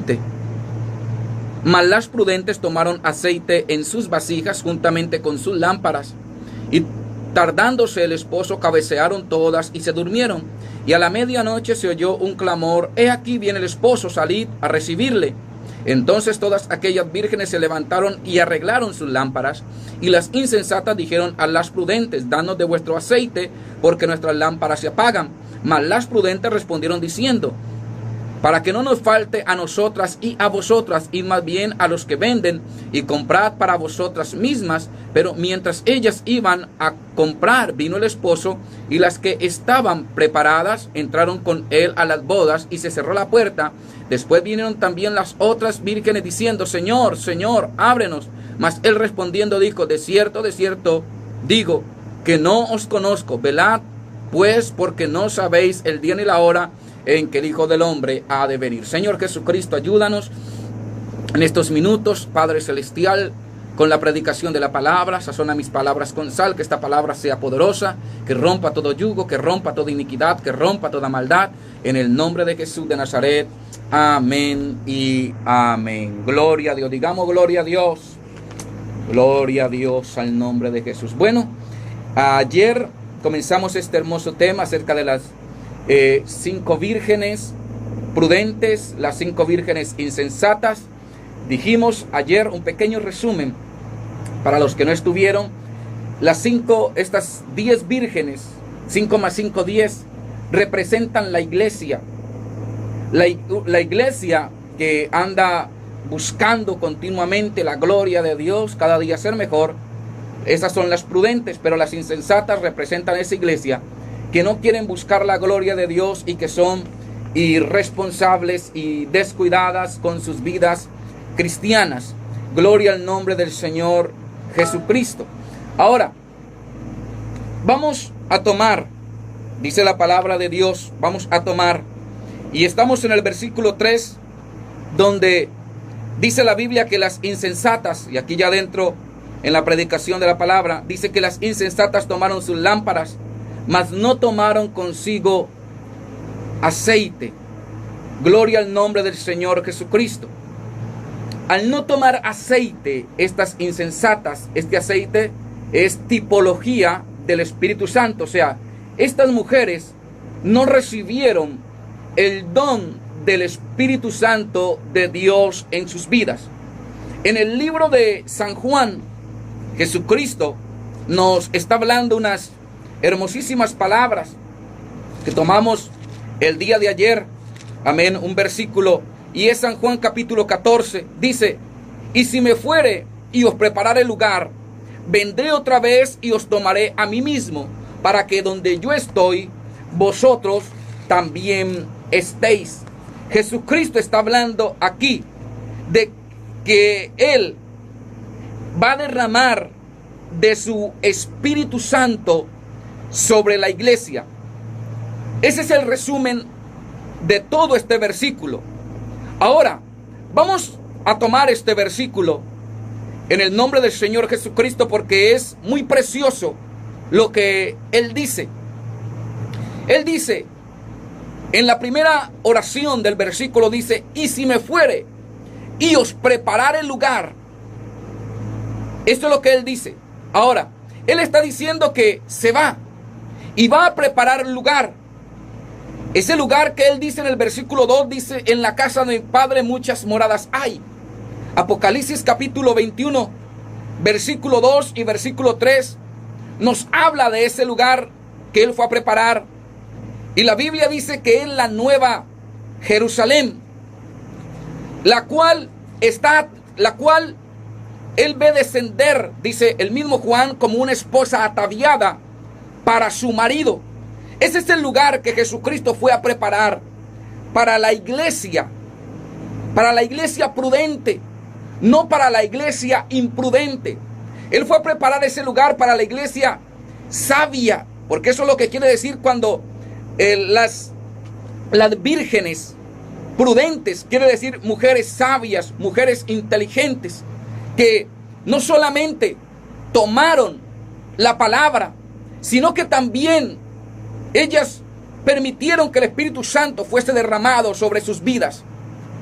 aceite. Mas las prudentes tomaron aceite en sus vasijas juntamente con sus lámparas. Y tardándose el esposo, cabecearon todas y se durmieron. Y a la medianoche se oyó un clamor: he aquí viene el esposo, salid a recibirle. Entonces todas aquellas vírgenes se levantaron y arreglaron sus lámparas. Y las insensatas dijeron a las prudentes: danos de vuestro aceite, porque nuestras lámparas se apagan. Mas las prudentes respondieron diciendo: para que no nos falte a nosotras y a vosotras, id más bien a los que venden y comprad para vosotras mismas. Pero mientras ellas iban a comprar, vino el esposo, y las que estaban preparadas entraron con él a las bodas, y se cerró la puerta. Después vinieron también las otras vírgenes diciendo: Señor, Señor, ábrenos. Mas él respondiendo dijo: de cierto, digo que no os conozco. Velad pues, porque no sabéis el día ni la hora en que el Hijo del Hombre ha de venir. Señor Jesucristo, ayúdanos en estos minutos, Padre Celestial, con la predicación de la palabra. Sazona mis palabras con sal, que esta palabra sea poderosa, que rompa todo yugo, que rompa toda iniquidad, que rompa toda maldad, en el nombre de Jesús de Nazaret. Amén y amén. Gloria a Dios, digamos gloria a Dios. Gloria a Dios al nombre de Jesús. Bueno, ayer comenzamos este hermoso tema acerca de las 5 vírgenes prudentes, las 5 vírgenes insensatas. Dijimos ayer un pequeño resumen para los que no estuvieron. Estas 10 vírgenes, 5 más 5, 10, representan la iglesia. La iglesia que anda buscando continuamente la gloria de Dios, cada día ser mejor. Esas son las prudentes, pero las insensatas representan esa iglesia que no quieren buscar la gloria de Dios y que son irresponsables y descuidadas con sus vidas cristianas. Gloria al nombre del Señor Jesucristo. Ahora, vamos a tomar, dice la palabra de Dios, vamos a tomar, y estamos en el versículo 3, donde dice la Biblia que las insensatas, y aquí ya dentro en la predicación de la palabra, dice que las insensatas tomaron sus lámparas, mas no tomaron consigo aceite. Gloria al nombre del Señor Jesucristo. Al no tomar aceite, estas insensatas, este aceite es tipología del Espíritu Santo. O sea, estas mujeres no recibieron el don del Espíritu Santo de Dios en sus vidas. En el libro de San Juan, Jesucristo nos está hablando unas hermosísimas palabras que tomamos el día de ayer. Amén, un versículo, y es San Juan capítulo 14, dice: y si me fuere y os prepararé lugar, vendré otra vez y os tomaré a mí mismo, para que donde yo estoy, vosotros también estéis. Jesucristo está hablando aquí de que Él va a derramar de su Espíritu Santo sobre la iglesia. Ese es el resumen de todo este versículo. Ahora, vamos a tomar este versículo en el nombre del Señor Jesucristo, porque es muy precioso lo que Él dice. Él dice, en la primera oración del versículo dice: y si me fuere y os prepararé lugar. Esto es lo que Él dice. Ahora, Él está diciendo que se va y va a preparar lugar. Ese lugar que Él dice en el versículo 2, dice: en la casa de mi Padre muchas moradas hay. Apocalipsis capítulo 21, versículo 2 y versículo 3 nos habla de ese lugar que Él fue a preparar. Y la Biblia dice que es la nueva Jerusalén, la cual Él ve descender, dice el mismo Juan, como una esposa ataviada para su marido. Ese es el lugar que Jesucristo fue a preparar para la iglesia prudente, no para la iglesia imprudente. Él fue a preparar ese lugar para la iglesia sabia, porque eso es lo que quiere decir cuando las vírgenes prudentes, quiere decir mujeres sabias, mujeres inteligentes, que no solamente tomaron la palabra, sino que también ellas permitieron que el Espíritu Santo fuese derramado sobre sus vidas.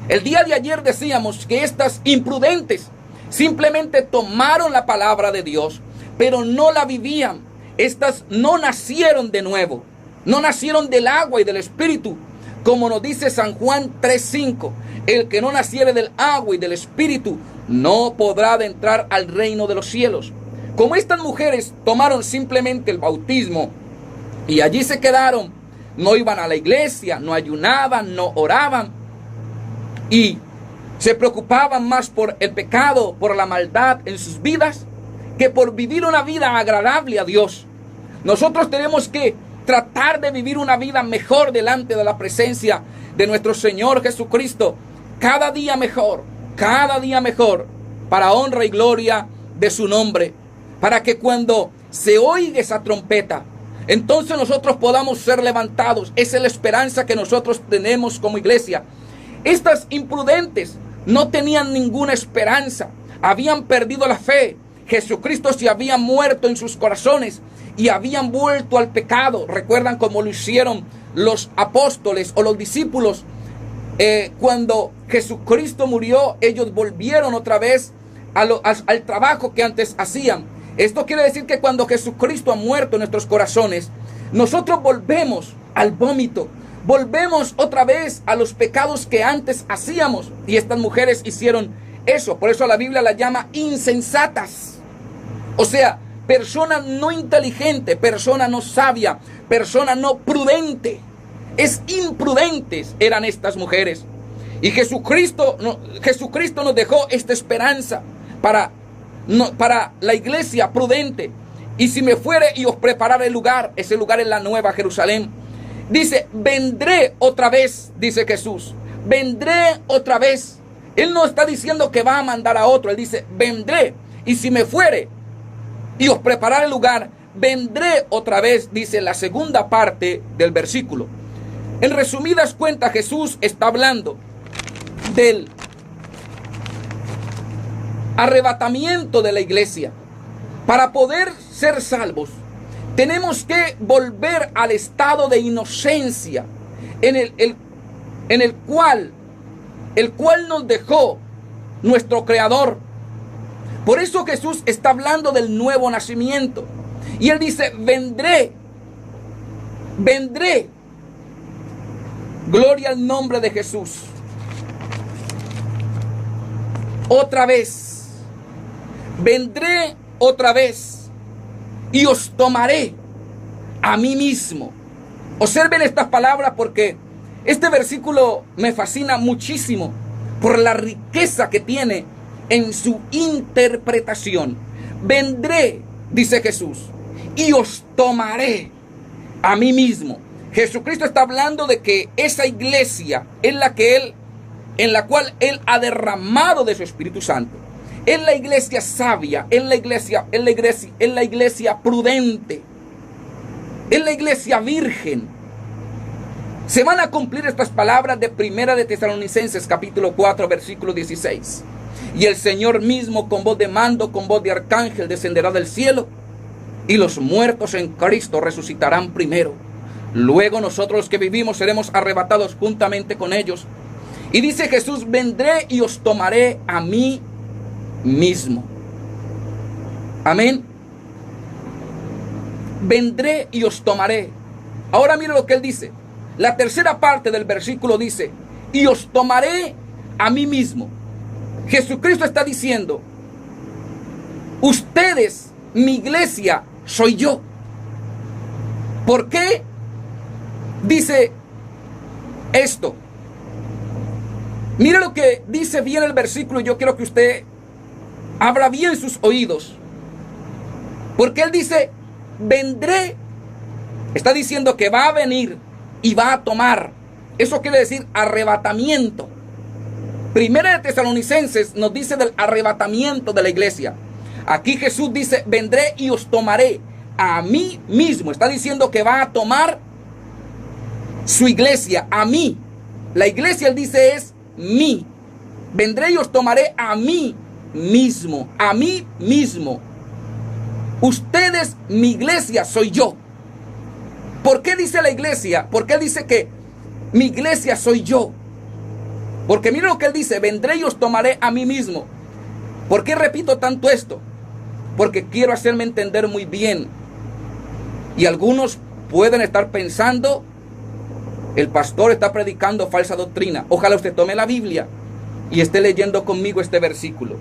El día de ayer decíamos que estas imprudentes simplemente tomaron la palabra de Dios, pero no la vivían. Estas no nacieron de nuevo, no nacieron del agua y del Espíritu, como nos dice San Juan 3:5. El que no naciere del agua y del Espíritu no podrá adentrar al reino de los cielos. Como estas mujeres tomaron simplemente el bautismo y allí se quedaron, no iban a la iglesia, no ayunaban, no oraban y se preocupaban más por el pecado, por la maldad en sus vidas, que por vivir una vida agradable a Dios. Nosotros tenemos que tratar de vivir una vida mejor delante de la presencia de nuestro Señor Jesucristo. Cada día mejor, para honra y gloria de su nombre. Para que cuando se oiga esa trompeta, entonces nosotros podamos ser levantados. Esa es la esperanza que nosotros tenemos como iglesia. Estas imprudentes no tenían ninguna esperanza, habían perdido la fe. Jesucristo se había muerto en sus corazones y habían vuelto al pecado. Recuerdan cómo lo hicieron los apóstoles o los discípulos. Cuando Jesucristo murió, ellos volvieron otra vez al trabajo que antes hacían. Esto quiere decir que cuando Jesucristo ha muerto en nuestros corazones, nosotros volvemos al vómito. Volvemos otra vez a los pecados que antes hacíamos. Y estas mujeres hicieron eso. Por eso la Biblia las llama insensatas. O sea, persona no inteligente, persona no sabia, persona no prudente. Es imprudentes eran estas mujeres. Y Jesucristo nos dejó esta esperanza para la iglesia prudente. Y si me fuere y os prepararé el lugar, ese lugar es la nueva Jerusalén. Dice, vendré otra vez, dice Jesús. Vendré otra vez. Él no está diciendo que va a mandar a otro. Él dice, vendré. Y si me fuere y os prepararé el lugar, vendré otra vez, dice la segunda parte del versículo. En resumidas cuentas, Jesús está hablando del arrebatamiento de la iglesia. Para poder ser salvos, tenemos que volver al estado de inocencia en el cual nos dejó nuestro Creador. Por eso Jesús está hablando del nuevo nacimiento. Y Él dice, vendré. Gloria al nombre de Jesús. Otra vez. Vendré otra vez. Y os tomaré a mí mismo. Observen estas palabras porque este versículo me fascina muchísimo por la riqueza que tiene en su interpretación. Vendré, dice Jesús, y os tomaré a mí mismo. Jesucristo está hablando de que esa iglesia es en la cual Él ha derramado de su Espíritu Santo. Es la iglesia sabia, es la iglesia prudente, es la iglesia virgen. Se van a cumplir estas palabras de Primera de Tesalonicenses capítulo 4 versículo 16. Y el Señor mismo con voz de mando, con voz de arcángel descenderá del cielo, y los muertos en Cristo resucitarán primero. Luego nosotros los que vivimos seremos arrebatados juntamente con ellos. Y dice Jesús, vendré y os tomaré a mí mismo. Amén. Vendré y os tomaré. Ahora mire lo que Él dice. La tercera parte del versículo dice, y os tomaré a mí mismo. Jesucristo está diciendo, ustedes, mi iglesia, soy yo. ¿Por qué dice esto? Mire lo que dice bien el versículo. Yo quiero que usted abra bien sus oídos. Porque Él dice, vendré. Está diciendo que va a venir y va a tomar. Eso quiere decir arrebatamiento. Primera de Tesalonicenses nos dice del arrebatamiento de la iglesia. Aquí Jesús dice, vendré y os tomaré a mí mismo. Está diciendo que va a tomar su iglesia, a mí. La iglesia, Él dice, es mí. Vendré y os tomaré a mí mismo, a mí mismo. Ustedes, mi iglesia, soy yo. ¿Por qué dice la iglesia? ¿Por qué dice que mi iglesia soy yo? Porque mire lo que él dice, vendré y os tomaré a mí mismo. ¿Por qué repito tanto esto? Porque quiero hacerme entender muy bien. Y algunos pueden estar pensando, el pastor está predicando falsa doctrina. Ojalá usted tome la Biblia y esté leyendo conmigo este versículo.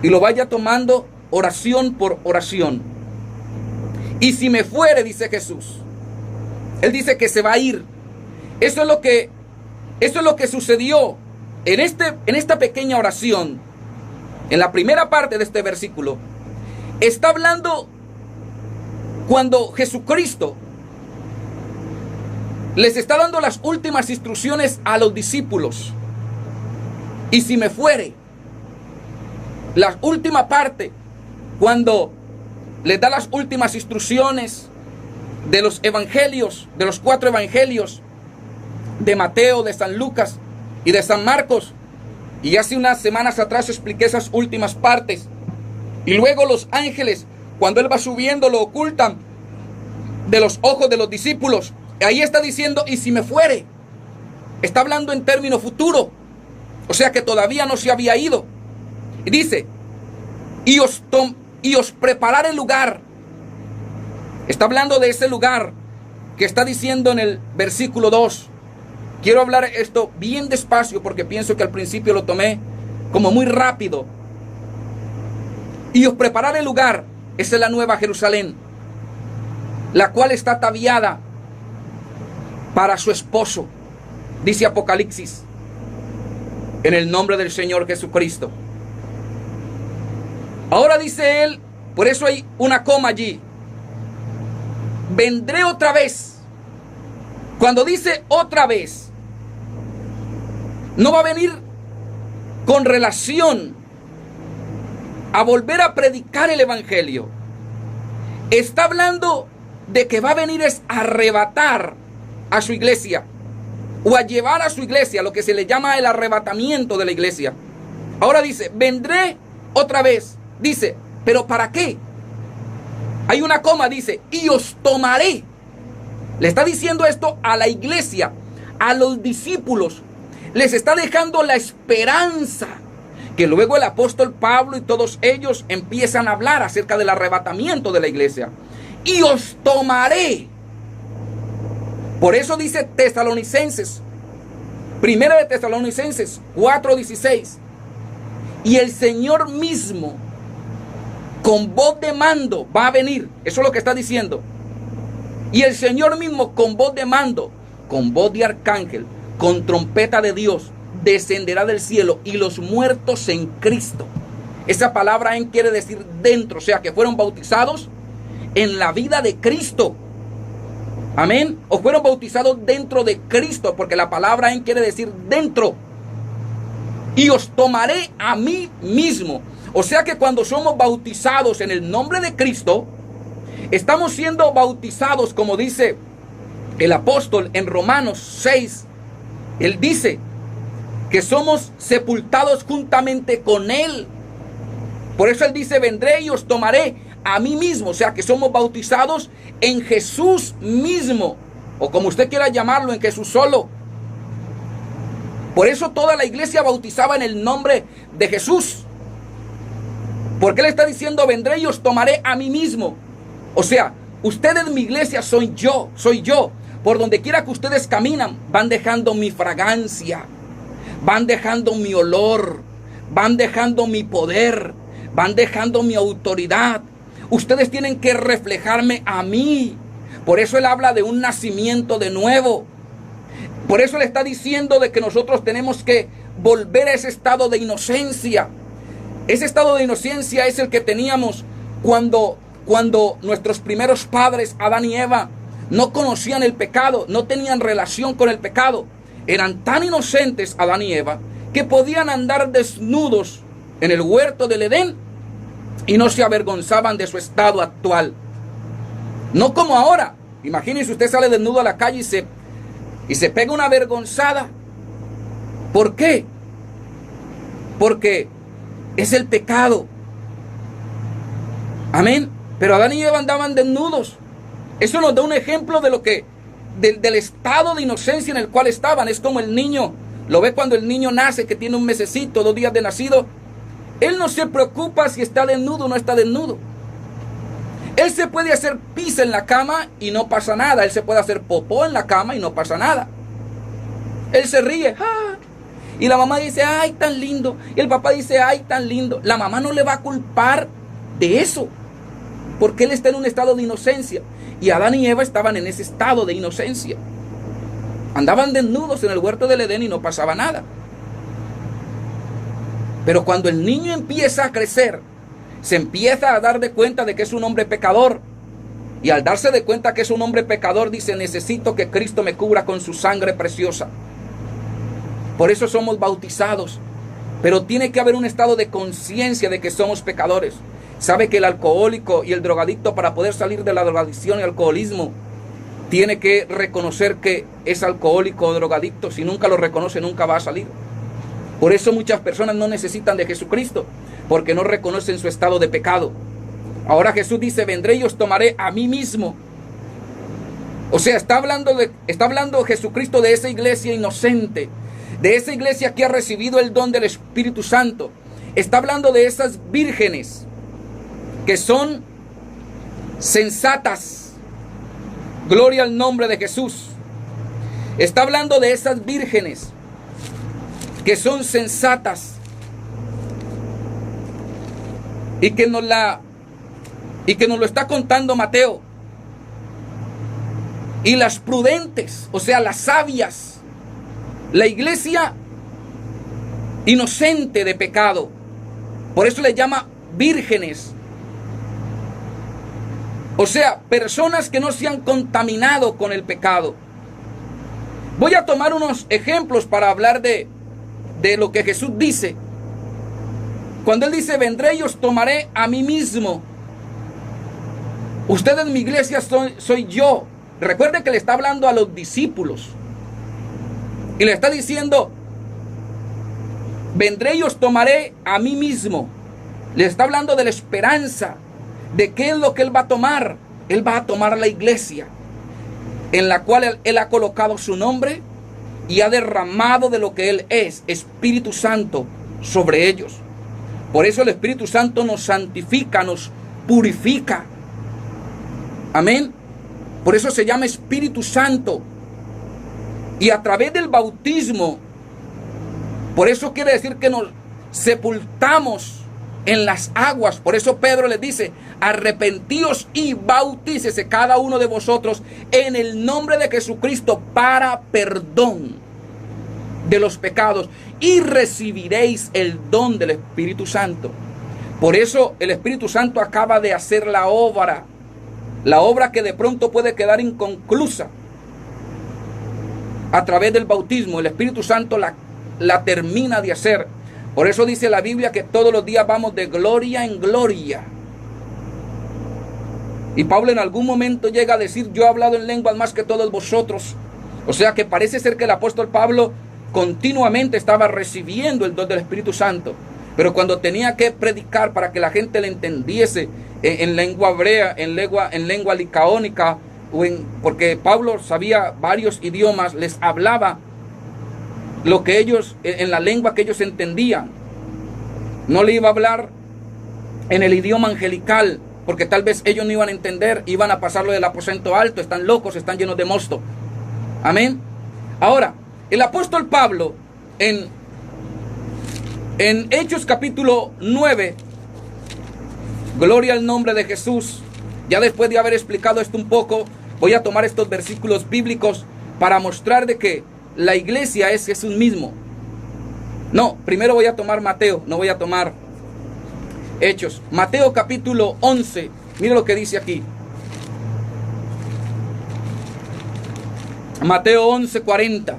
Y lo vaya tomando oración por oración. Y si me fuere, dice Jesús. Él dice que se va a ir. Eso es lo que sucedió en esta pequeña oración. En la primera parte de este versículo. Está hablando cuando Jesucristo les está dando las últimas instrucciones a los discípulos. Y si me fuere, la última parte, cuando les da las últimas instrucciones de los evangelios, de los 4 evangelios, de Mateo, de San Lucas y de San Marcos. Y hace unas semanas atrás expliqué esas últimas partes. Y luego los ángeles, cuando él va subiendo, lo ocultan de los ojos de los discípulos. Ahí está diciendo, y si me fuere. Está hablando en término futuro. O sea que todavía no se había ido. Y dice, y os prepararé el lugar. Está hablando de ese lugar que está diciendo en el versículo 2. Quiero hablar esto bien despacio porque pienso que al principio lo tomé como muy rápido. Y os prepararé el lugar. Esa es la nueva Jerusalén, la cual está ataviada para su esposo, dice Apocalipsis, en el nombre del Señor Jesucristo. Ahora dice él, por eso hay una coma allí, vendré otra vez. Cuando dice otra vez, no va a venir con relación a volver a predicar el evangelio. Está hablando de que va a venir es a arrebatar a su iglesia, o a llevar a su iglesia, lo que se le llama el arrebatamiento de la iglesia. Ahora dice, vendré otra vez. Dice, ¿pero para qué? Hay una coma, dice, y os tomaré. Le está diciendo esto a la iglesia, a los discípulos. Les está dejando la esperanza, que luego el apóstol Pablo y todos ellos empiezan a hablar acerca del arrebatamiento de la iglesia. Y os tomaré. Por eso dice Tesalonicenses, primera de Tesalonicenses 4:16. Y el Señor mismo, con voz de mando, va a venir. Eso es lo que está diciendo. Y el Señor mismo, con voz de mando, con voz de arcángel, con trompeta de Dios, descenderá del cielo, y los muertos en Cristo. Esa palabra en quiere decir dentro, o sea que fueron bautizados en la vida de Cristo. Amén. O fueron bautizados dentro de Cristo, porque la palabra en quiere decir dentro. Y os tomaré a mí mismo. O sea que cuando somos bautizados en el nombre de Cristo, estamos siendo bautizados, como dice el apóstol en Romanos 6. Él dice que somos sepultados juntamente con Él. Por eso Él dice, vendré y os tomaré a mí mismo. O sea que somos bautizados en Jesús mismo, o como usted quiera llamarlo, en Jesús solo. Por eso toda la iglesia bautizaba en el nombre de Jesús, porque Él está diciendo, vendré y os tomaré a mí mismo. O sea, ustedes, mi iglesia, soy yo. Por donde quiera que ustedes caminan, van dejando mi fragancia, van dejando mi olor, van dejando mi poder, van dejando mi autoridad. Ustedes tienen que reflejarme a mí. Por eso Él habla de un nacimiento de nuevo. Por eso Él está diciendo de que nosotros tenemos que volver a ese estado de inocencia. Ese estado de inocencia es el que teníamos cuando nuestros primeros padres, Adán y Eva, no conocían el pecado, no tenían relación con el pecado. Eran tan inocentes, Adán y Eva, que podían andar desnudos en el huerto del Edén y no se avergonzaban de su estado actual. No como ahora. Imagínense, usted sale desnudo a la calle y se pega una avergonzada. ¿Por qué? Porque es el pecado. Amén. Pero Adán y Eva andaban desnudos. Eso nos da un ejemplo de del estado de inocencia en el cual estaban. Es como el niño, lo ve cuando el niño nace, que tiene un mesecito, 2 días de nacido. Él no se preocupa si está desnudo o no está desnudo. Él se puede hacer pis en la cama y no pasa nada. Él se puede hacer popó en la cama y no pasa nada. Él se ríe. ¡Ah! Y la mamá dice, ¡ay, tan lindo! Y el papá dice, ¡ay, tan lindo! La mamá no le va a culpar de eso, porque él está en un estado de inocencia. Y Adán y Eva estaban en ese estado de inocencia. Andaban desnudos en el huerto del Edén y no pasaba nada. Pero cuando el niño empieza a crecer, se empieza a dar de cuenta de que es un hombre pecador. Y al darse de cuenta que es un hombre pecador, dice, necesito que Cristo me cubra con su sangre preciosa. Por eso somos bautizados. Pero tiene que haber un estado de conciencia de que somos pecadores. Sabe que el alcohólico y el drogadicto, para poder salir de la drogadicción y alcoholismo, tiene que reconocer que es alcohólico o drogadicto. Si nunca lo reconoce, nunca va a salir. Por eso muchas personas no necesitan de Jesucristo, porque no reconocen su estado de pecado. Ahora Jesús dice, vendré y os tomaré a mí mismo. O sea, está hablando Jesucristo de esa iglesia inocente, de esa iglesia que ha recibido el don del Espíritu Santo. Está hablando de esas vírgenes que son sensatas. Gloria al nombre de Jesús. Está hablando de esas vírgenes que son sensatas y que nos lo está contando Mateo. Y las prudentes, o sea, las sabias, la iglesia inocente de pecado. Por eso le llama vírgenes. O sea, personas que no se han contaminado con el pecado. Voy a tomar unos ejemplos para hablar de lo que Jesús dice. Cuando Él dice, vendré y os tomaré a mí mismo. Ustedes, mi iglesia, soy yo. Recuerde que le está hablando a los discípulos. Y le está diciendo, vendré y os tomaré a mí mismo. Le está hablando de la esperanza. ¿De qué es lo que Él va a tomar? Él va a tomar la iglesia, en la cual Él ha colocado su nombre y ha derramado de lo que Él es, Espíritu Santo, sobre ellos. Por eso el Espíritu Santo nos santifica, nos purifica. Amén. Por eso se llama Espíritu Santo. Y a través del bautismo, por eso quiere decir que nos sepultamos en las aguas. Por eso Pedro les dice, arrepentíos y bautícese cada uno de vosotros en el nombre de Jesucristo para perdón de los pecados y recibiréis el don del Espíritu Santo. Por eso el Espíritu Santo acaba de hacer la obra que de pronto puede quedar inconclusa. A través del bautismo, el Espíritu Santo la termina de hacer. Por eso dice la Biblia que todos los días vamos de gloria en gloria. Y Pablo en algún momento llega a decir, yo he hablado en lenguas más que todos vosotros. O sea que parece ser que el apóstol Pablo continuamente estaba recibiendo el don del Espíritu Santo. Pero cuando tenía que predicar para que la gente le entendiese en lengua hebrea, en lengua licaónica, porque Pablo sabía varios idiomas, les hablaba lo que ellos, en la lengua que ellos entendían. No le iba a hablar en el idioma angelical, porque tal vez ellos no iban a entender, iban a pasarlo del aposento alto, están locos, están llenos de mosto. Amén. Ahora, el apóstol Pablo, en Hechos capítulo 9, gloria al nombre de Jesús, ya después de haber explicado esto un poco, voy a tomar estos versículos bíblicos para mostrar de que la iglesia es Jesús mismo. No, primero voy a tomar Mateo, no voy a tomar Hechos. Mateo capítulo 11, mire lo que dice aquí. Mateo 11, 40.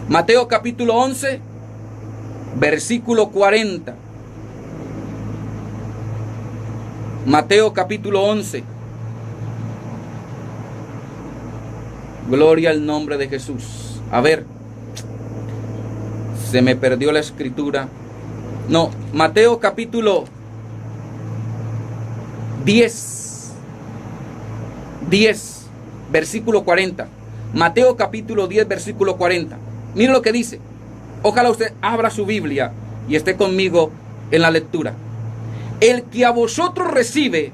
Mateo capítulo 11, versículo 40. Mateo capítulo 11. Gloria al nombre de Jesús. A ver, se me perdió la escritura. No, Mateo capítulo 10, versículo 40. Mateo capítulo 10, versículo 40. Mire lo que dice. Ojalá usted abra su Biblia y esté conmigo en la lectura. El que a vosotros recibe,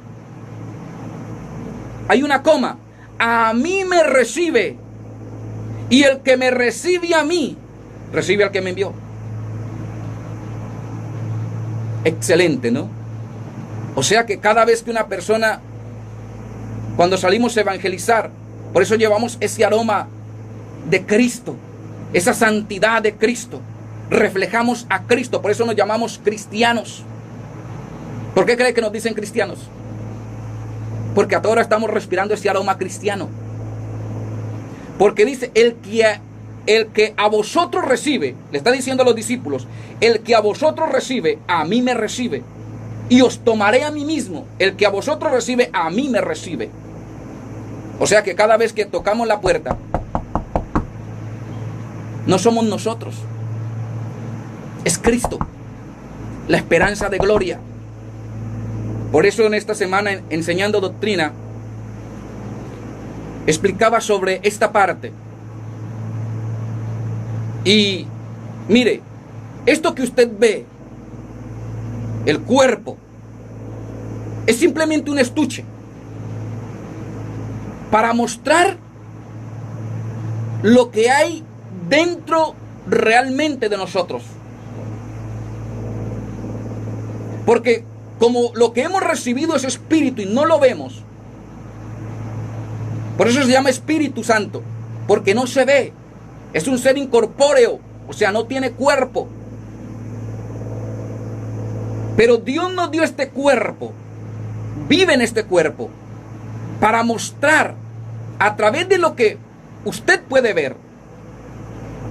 hay una coma, a mí me recibe. Y el que me recibe a mí, recibe al que me envió. Excelente, ¿no? O sea que cada vez que una persona, cuando salimos a evangelizar, por eso llevamos ese aroma de Cristo, esa santidad de Cristo, reflejamos a Cristo, por eso nos llamamos cristianos. ¿Por qué cree que nos dicen cristianos? Porque a toda hora estamos respirando ese aroma cristiano. Porque dice, el que a vosotros recibe, le está diciendo a los discípulos, el que a vosotros recibe, a mí me recibe. Y os tomaré a mí mismo. El que a vosotros recibe, a mí me recibe. O sea que cada vez que tocamos la puerta, no somos nosotros. Es Cristo, la esperanza de gloria. Por eso en esta semana, enseñando doctrina, explicaba sobre esta parte. Y mire, esto que usted ve, el cuerpo, es simplemente un estuche para mostrar lo que hay dentro realmente de nosotros. Porque como lo que hemos recibido es espíritu y no lo vemos, por eso se llama Espíritu Santo, porque no se ve, es un ser incorpóreo, o sea, no tiene cuerpo. Pero Dios nos dio este cuerpo, vive en este cuerpo, para mostrar a través de lo que usted puede ver,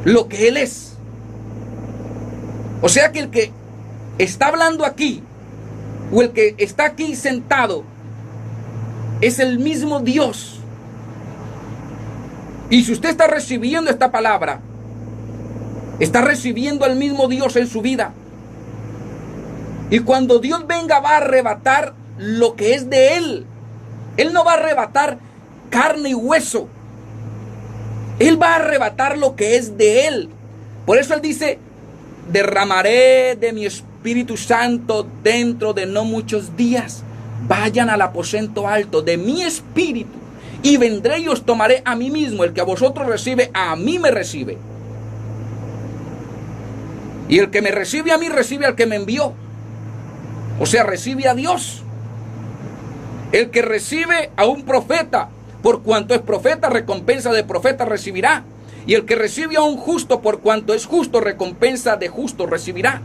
lo que Él es. O sea que el que está hablando aquí, o el que está aquí sentado, es el mismo Dios. Y si usted está recibiendo esta palabra, está recibiendo al mismo Dios en su vida. Y cuando Dios venga, va a arrebatar lo que es de Él. Él no va a arrebatar carne y hueso. Él va a arrebatar lo que es de Él. Por eso Él dice, derramaré de mi Espíritu Santo dentro de no muchos días. Vayan al aposento alto de mi Espíritu. Y vendré y os tomaré a mí mismo. El que a vosotros recibe, a mí me recibe. Y el que me recibe a mí, recibe al que me envió. O sea, recibe a Dios. El que recibe a un profeta, por cuanto es profeta, recompensa de profeta recibirá. Y el que recibe a un justo, por cuanto es justo, recompensa de justo recibirá.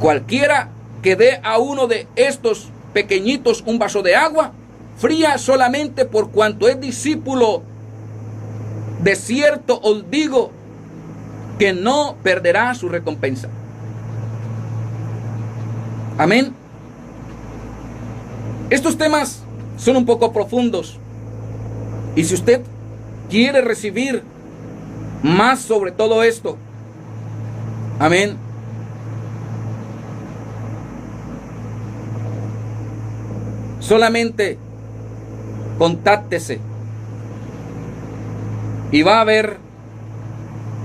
Cualquiera que dé a uno de estos pequeñitos un vaso de agua fría solamente por cuanto es discípulo, de cierto os digo que no perderá su recompensa. Amén. Estos temas son un poco profundos, y si usted quiere recibir más sobre todo esto, amén, solamente contáctese y va a ver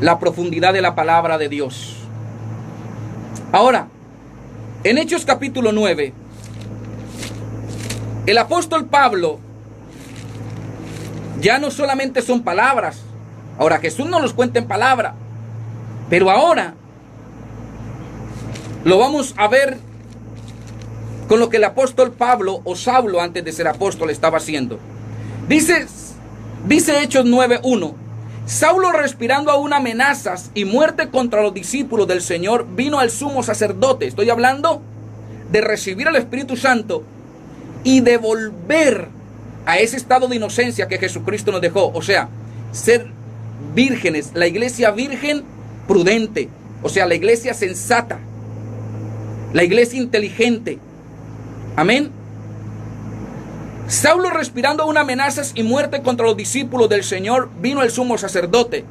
la profundidad de la palabra de Dios. Ahora, en Hechos capítulo 9, el apóstol Pablo, ya no solamente son palabras. Ahora Jesús nos los cuenta en palabra, pero ahora lo vamos a ver con lo que el apóstol Pablo, o Saulo antes de ser apóstol, estaba haciendo. Dice Hechos 9:1, Saulo, respirando aún amenazas y muerte contra los discípulos del Señor, vino al sumo sacerdote. Estoy hablando de recibir al Espíritu Santo y de volver a ese estado de inocencia que Jesucristo nos dejó. O sea, ser vírgenes, la iglesia virgen prudente, o sea, la iglesia sensata, la iglesia inteligente. Amén. Saulo, respirando aún amenazas y muerte contra los discípulos del Señor, vino el sumo sacerdote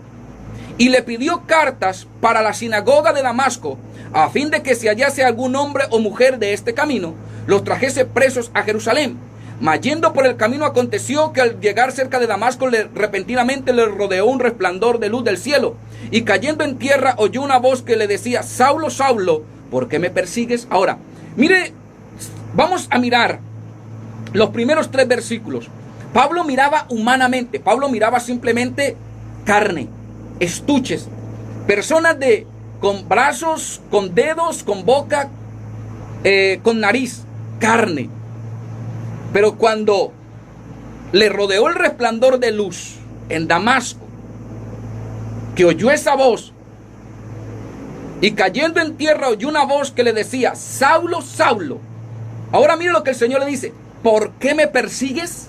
y le pidió cartas para la sinagoga de Damasco, a fin de que si hallase algún hombre o mujer de este camino, los trajese presos a Jerusalén. Mas yendo por el camino aconteció que al llegar cerca de Damasco repentinamente le rodeó un resplandor de luz del cielo. Y cayendo en tierra oyó una voz que le decía: Saulo, Saulo, ¿por qué me persigues? Ahora, mire, vamos a mirar los primeros 3 versículos. Pablo miraba humanamente. Pablo miraba simplemente carne, estuches, personas con brazos, con dedos, con boca, con nariz, carne. Pero cuando le rodeó el resplandor de luz en Damasco, que oyó esa voz, y cayendo en tierra oyó una voz que le decía: Saulo, Saulo. Ahora mire lo que el Señor le dice: ¿por qué me persigues?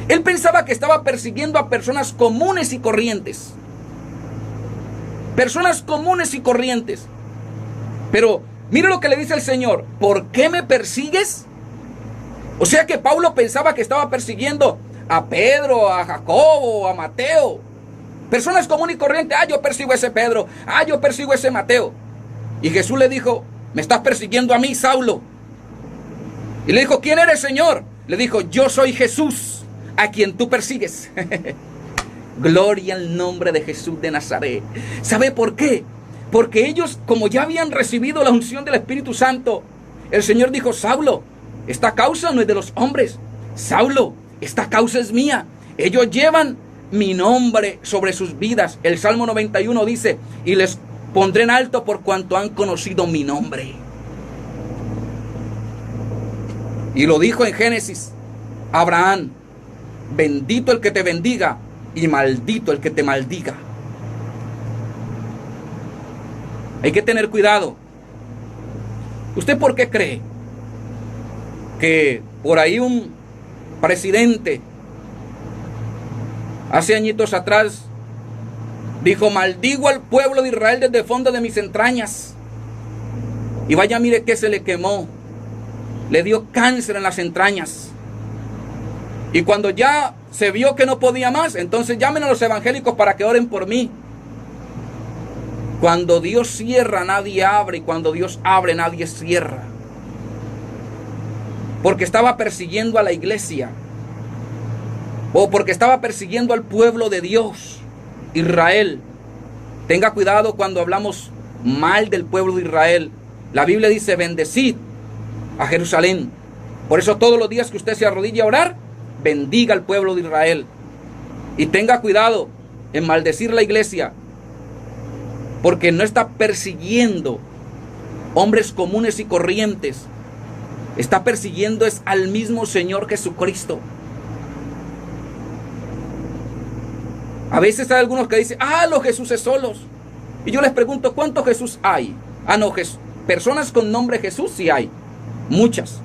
Él pensaba que estaba persiguiendo a personas comunes y corrientes. Personas comunes y corrientes. Pero mire lo que le dice el Señor: ¿por qué me persigues? O sea que Pablo pensaba que estaba persiguiendo a Pedro, a Jacobo, a Mateo. Personas comunes y corrientes. Yo persigo a ese Pedro. Yo persigo a ese Mateo. Y Jesús le dijo: me estás persiguiendo a mí, Saulo. Y le dijo: ¿quién eres, Señor? Le dijo: yo soy Jesús, a quien tú persigues. Gloria al nombre de Jesús de Nazaret. ¿Sabe por qué? Porque ellos, como ya habían recibido la unción del Espíritu Santo, el Señor dijo: Saulo, esta causa no es de los hombres. Saulo, esta causa es mía. Ellos llevan mi nombre sobre sus vidas. El Salmo 91 dice: y les pondré en alto por cuanto han conocido mi nombre. Y lo dijo en Génesis: Abraham, bendito el que te bendiga y maldito el que te maldiga. Hay que tener cuidado. ¿Usted por qué cree que por ahí un presidente hace añitos atrás dijo: maldigo al pueblo de Israel desde el fondo de mis entrañas? Y vaya, mire que se le quemó. Le dio cáncer en las entrañas. Y cuando ya se vio que no podía más, entonces llamen a los evangélicos para que oren por mí. Cuando Dios cierra, nadie abre. Y cuando Dios abre, nadie cierra. Porque estaba persiguiendo a la iglesia. O porque estaba persiguiendo al pueblo de Dios, Israel. Tenga cuidado cuando hablamos mal del pueblo de Israel. La Biblia dice: bendecid a Jerusalén. Por eso todos los días que usted se arrodille a orar, bendiga al pueblo de Israel. Y tenga cuidado en maldecir la iglesia, porque no está persiguiendo hombres comunes y corrientes. Está persiguiendo es al mismo Señor Jesucristo. A veces hay algunos que dicen: los Jesuses solos. Y yo les pregunto: ¿cuántos Jesús hay? No, personas con nombre Jesús sí hay, muchas.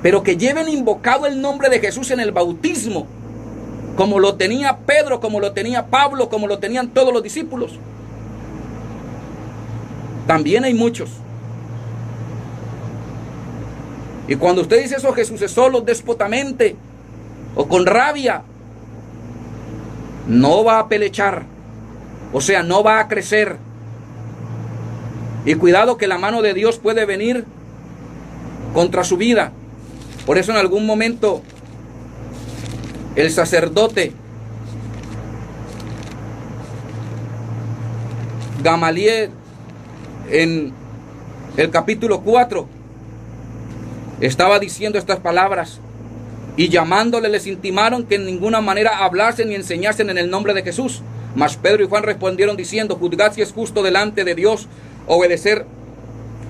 Pero que lleven invocado el nombre de Jesús en el bautismo, como lo tenía Pedro, como lo tenía Pablo, como lo tenían todos los discípulos, también hay muchos. Y cuando usted dice eso: Jesús es solo, déspotamente o con rabia, no va a pelechar, o sea, no va a crecer. Y cuidado que la mano de Dios puede venir contra su vida. Por eso en algún momento el sacerdote Gamaliel, en el capítulo 4, estaba diciendo estas palabras: y llamándole les intimaron que en ninguna manera hablasen ni enseñasen en el nombre de Jesús. Mas Pedro y Juan respondieron diciendo: juzgad si es justo delante de Dios obedecer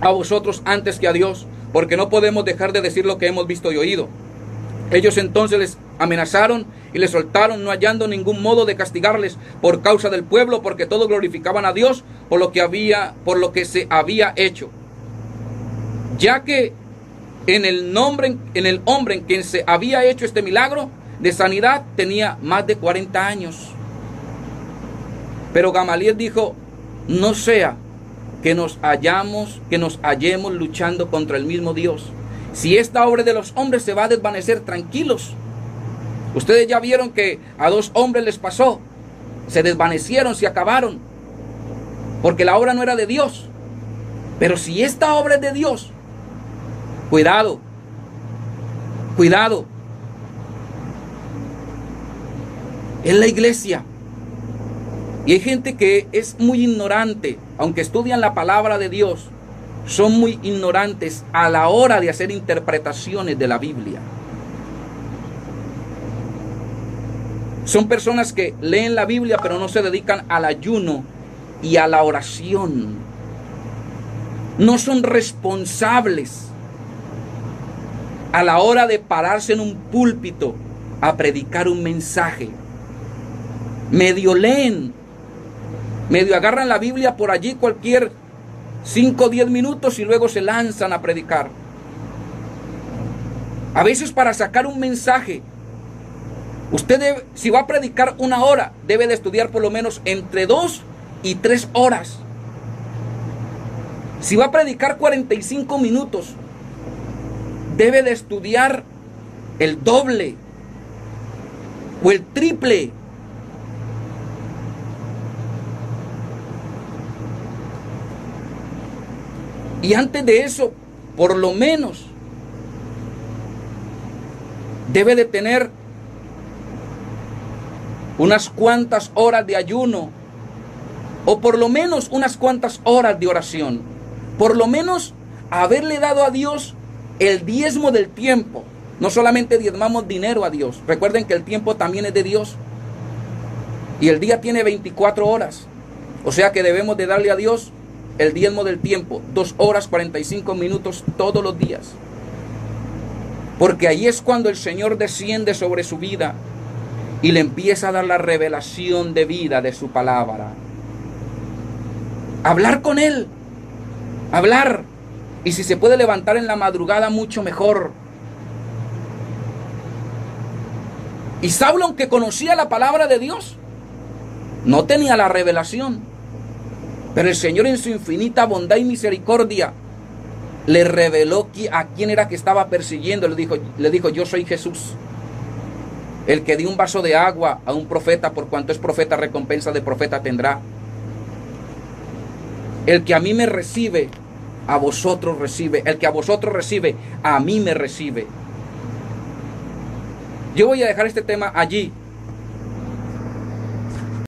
a vosotros antes que a Dios, porque no podemos dejar de decir lo que hemos visto y oído. Ellos entonces les amenazaron y les soltaron, no hallando ningún modo de castigarles por causa del pueblo, porque todos glorificaban a Dios por lo que se había hecho. Ya que en el hombre en quien se había hecho este milagro de sanidad tenía más de 40 años. Pero Gamaliel dijo: no sea que nos hallemos luchando contra el mismo Dios. Si esta obra de los hombres se va a desvanecer, tranquilos. Ustedes ya vieron que a 2 hombres les pasó. Se desvanecieron, se acabaron, porque la obra no era de Dios. Pero si esta obra es de Dios, cuidado. Cuidado. Es la iglesia. Y hay gente que es muy ignorante, aunque estudian la palabra de Dios, son muy ignorantes a la hora de hacer interpretaciones de la Biblia. Son personas que leen la Biblia pero no se dedican al ayuno y a la oración. No son responsables a la hora de pararse en un púlpito a predicar un mensaje. Medio leen, medio agarran la Biblia por allí cualquier 5 o 10 minutos y luego se lanzan a predicar. A veces para sacar un mensaje, usted debe, si va a predicar 1 hora, debe de estudiar por lo menos entre 2 y 3 horas. Si va a predicar 45 minutos, debe de estudiar el doble o el triple. Y antes de eso, por lo menos, debe de tener unas cuantas horas de ayuno, o por lo menos unas cuantas horas de oración. Por lo menos haberle dado a Dios el diezmo del tiempo. No solamente diezmamos dinero a Dios. Recuerden que el tiempo también es de Dios. Y el día tiene 24 horas. O sea que debemos de darle a Dios el diezmo del tiempo. 2 horas 45 minutos todos los días. Porque ahí es cuando el Señor desciende sobre su vida y le empieza a dar la revelación de vida de su palabra. Hablar con Él. Hablar. Y si se puede levantar en la madrugada, mucho mejor. Y Saulo, aunque conocía la palabra de Dios, no tenía la revelación. Pero el Señor, en su infinita bondad y misericordia, le reveló a quién era que estaba persiguiendo. Le dijo, yo soy Jesús, el que dio un vaso de agua a un profeta, por cuanto es profeta, recompensa de profeta tendrá. El que a mí me recibe, a vosotros recibe. El que a vosotros recibe, a mí me recibe. Yo voy a dejar este tema allí.